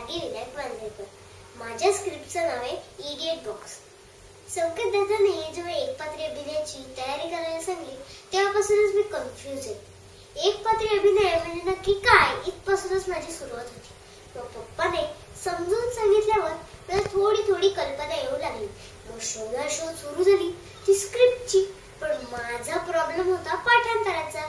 आदी विनायक मांजरेकर. माझ्या स्क्रिप्टचं नाव आहे इडियट बॉक्स. संकेत दादाने जेव्हा एकपात्री अभिनयाची तयारी करायला सांगली तेव्हापासूनच मी कन्फ्यूज आहे. एकपात्री अभिनय म्हणजे नक्की काय इथपासूनच माझी सुरुवात होती. मग पप्पाने समजून सांगितल्यावर मला थोडी थोडी कल्पना येऊ लागली. मग शोध सुरू झाली ती स्क्रिप्टची. पण माझा प्रॉब्लेम होता पाठांतराचा.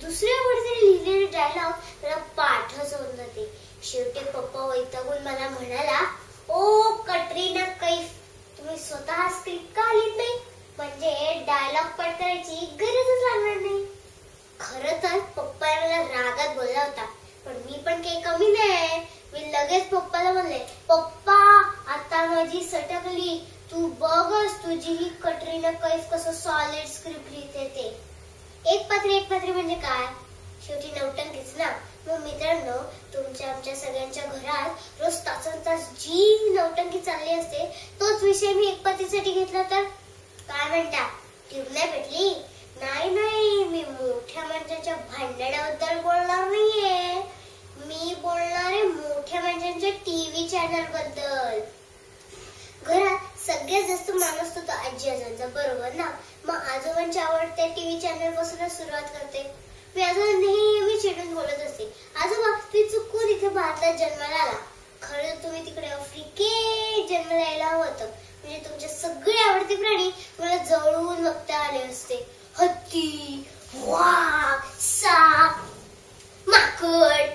दुसऱ्या कोणीतरी लिहिलेले डायलॉग मला पाठच होत नव्हते. शेवटी पप्पा वैतागून मला म्हणाला, ओ कटरीना कैफ, तुम्ही स्वतः स्क्रिप्ट का लिहित नाही? म्हणजे डायलॉग पाठ करायची गरजच लागणार नाही. खरं तर पप्पा मला रागात बोलला होता, पण मी पण काही कमी नाही. मी लगेच पप्पाला म्हणले, पप्पा आता माझी सटकली, तू बघच तुझी ही कटरीना कैफ कसं सॉलिड स्क्रिप्ट लिहिते ते. एक पात्री म्हणजे काय? शेवटी नौटंकीच ना. मग मित्रांनो, तुमच्या आमच्या सगळ्यांच्या घरात रोज तासन-तास जी नौटंकी चालली असते तोच विषय मी एक पात्रीसाठी घेतला तर काय म्हणता? ट्यूब नाही पेटली? नाही, मी मोठ्या माणसाच्या भांडणाबद्दल बोलणार नाहीये. मी बोलणार आहे मोठ्या माणसांच्या टीव्ही चॅनल बद्दल. घरात सगळ्यात जास्त मान असतो तो आजी आजोबांचा, बरोबर ना? मग आजोबांच्या आवडत्या टीव्ही चॅनल पासूनच सुरुवात करते. मी आजोबा नेहमी चिडून बोलत असते, आजोबा तुम्ही चुकून इथे भारतात जन्माला आला. खरं तुम्ही तिकडे आफ्रिकेत जन्माला यायला हवं होतं. म्हणजे तुमचे सगळे आवडते प्राणी मला जवळून बघता आले असते. हत्ती, वाघ, साप, माकड.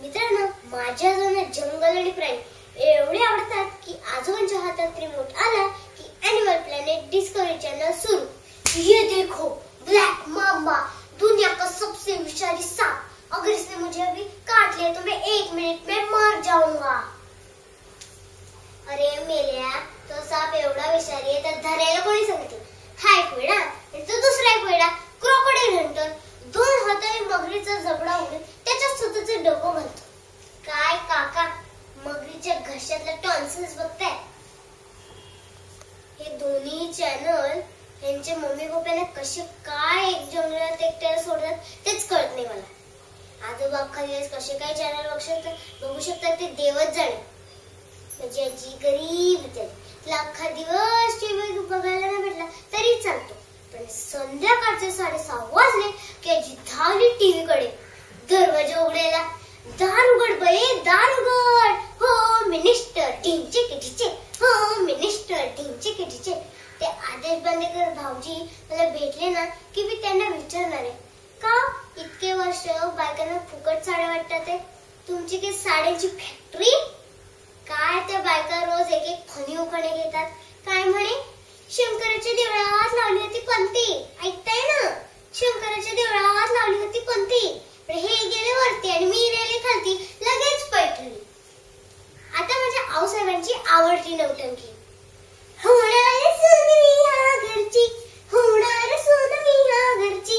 मित्रांनो, माझ्या आजोबांना जंगल आणि प्राणी एवढे आवडतात की आजोबांच्या हातात रिमोट आला की एनिमल प्लॅनेट डिस्कवरी चॅनल सुरू. ये देखो ब्लैक मामा, दुनिया का सबसे विषारी सांप. अगर इसने मुझे अभी काट लिया तो मैं 1 मिनट में मर जाऊंगा. अरे मेल्या, तो सांप एवढा विषारी आहे तर धरायला कोणी सांगितलं? हा एक वेडा आणि तो दुसरा एक वेडा क्रोकोडाईल हंटर. 2 हाताने मगरीचा जबडा उघडून त्याच्यात स्वतःचं डोकं घालतो. काय काका, मगरीच्या घशातला टॉन्सिल्स बघताय? हे दोन्ही चॅनल यांचे मम्मी पप्पाने कसे काय एक जंगलात एकट्याला सोडतात तेच कळत नाही मला. आजोबा अख्खा दिवस कसे काय चॅनल बघू शकतात ते देवच जाणे. माझी आजी गरीब बिचारी, तिला अख्खा दिवस टीव्ही बघायला नाही भेटला तरी चालतो. पण संध्याकाळचे 6:30 वाजले की आजी धावली टीव्ही कडे. दरवाजा उघडायला, दार उघड बाई, दार उघड. हो मिनिस्टर ढिंचे किटीचे, हो मिनिस्टर ढिंचे किटीचे. ते आदेश बांदेकर भाऊजी मला भेटले ना की मी त्यांना विचारणार आहे, का इतके वर्ष बायकांना फुकट साड्या वाटतात? तुमची काही साड्यांची फॅक्टरी काय? त्या बायका रोज एक एक फणी उखाणे घेतात. काय म्हणे? शंकराच्या देवळात लावली होती पंथी. ऐकताय ना? शंकराच्या देवळात लावली होती पंथी. हे गेले वरती आणि मी राहिले खालती, लगेच पैठणी. आता माझ्या आऊसाहेबांची आवडती नौटंकी, होणार सोनवी ह्या घरची, होणार सोनवी ह्या घरची.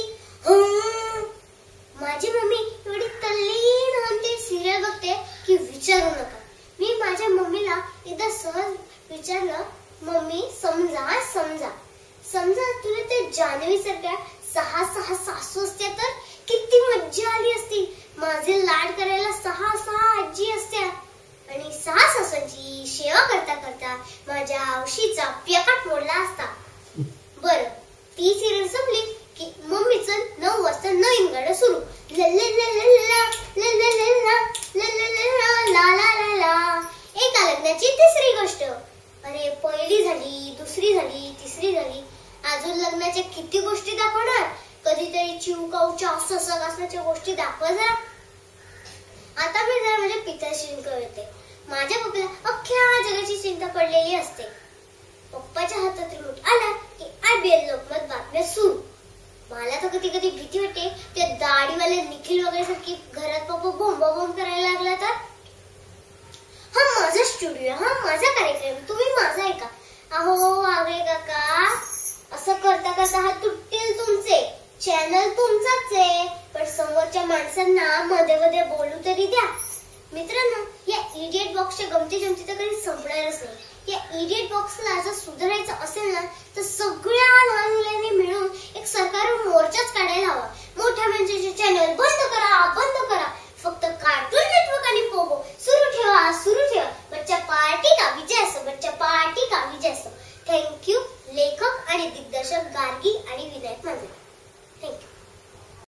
माझी मम्मी एवढी तल्लीन होऊन सिरियल बघते की विचारू नका. मी माझ्या मम्मीला एकदा सहज विचारलं, मम्मी समजा तुला ते जान्हवी सारख्या 6 सासू असत्या तर किती मज्जा आली असती. माझे लाड करायला 6 आजी असत्या आणि 6 सासूंची सेवा करता करता माझ्या औशीचा पेकाट मोडला असता. बरं, ती सिरियल संपली की मम्मीचं 9 वाजता नवीन गाणं सुरू. एका लग्नाची तिसरी गोष्ट. अरे पहिली झाली, दुसरी झाली, तिसरी झाली, अजून लग्नाच्या किती गोष्टी दाखवणार? कधीतरी चिवकाऊच्या असण्याच्या गोष्टी दाखवा जरा. आता मी जरा माझ्या पित्याशी कळते. माझ्या पप्पाला अख्ख्या जगाची चिंता पडलेली असते. पप्पाच्या हातात रिमोट आला की IBL लोकमत बातम्या सुरू. मला तर कधी कधी भीती वाटते त्या दाढीवाल्या निखिल वगैरे सारखी घरात पप्पा बोंब करायला लागला तर. हा माझा स्टुडिओ, हा माझा कार्यक्रम, तुम्ही माझा ऐका. अहो आगळे काका, असं करता करता हात तुटतील तुमचे. चॅनल तुमचाच आहे, पण समोरच्या माणसांना मध्ये मध्ये बोलू तरी द्या. मित्रांनो, या इडियट बॉक्सच्या गमती जमती तर कधी संपणारच नाही. या इडियट बॉक्सला जर सुधारायचं असेल ना तर सगळ्या लहान मुलांनी मिळून एक सरकार मोर्चाच काढायला हवा. मोठ्या माणसाचे चॅनल बंद करा. फक्त कार्टून नेटवर्क आणि पोगो सुरू ठेवा. आणि दिग्दर्शक गार्गी आणि विनायक मांजरे.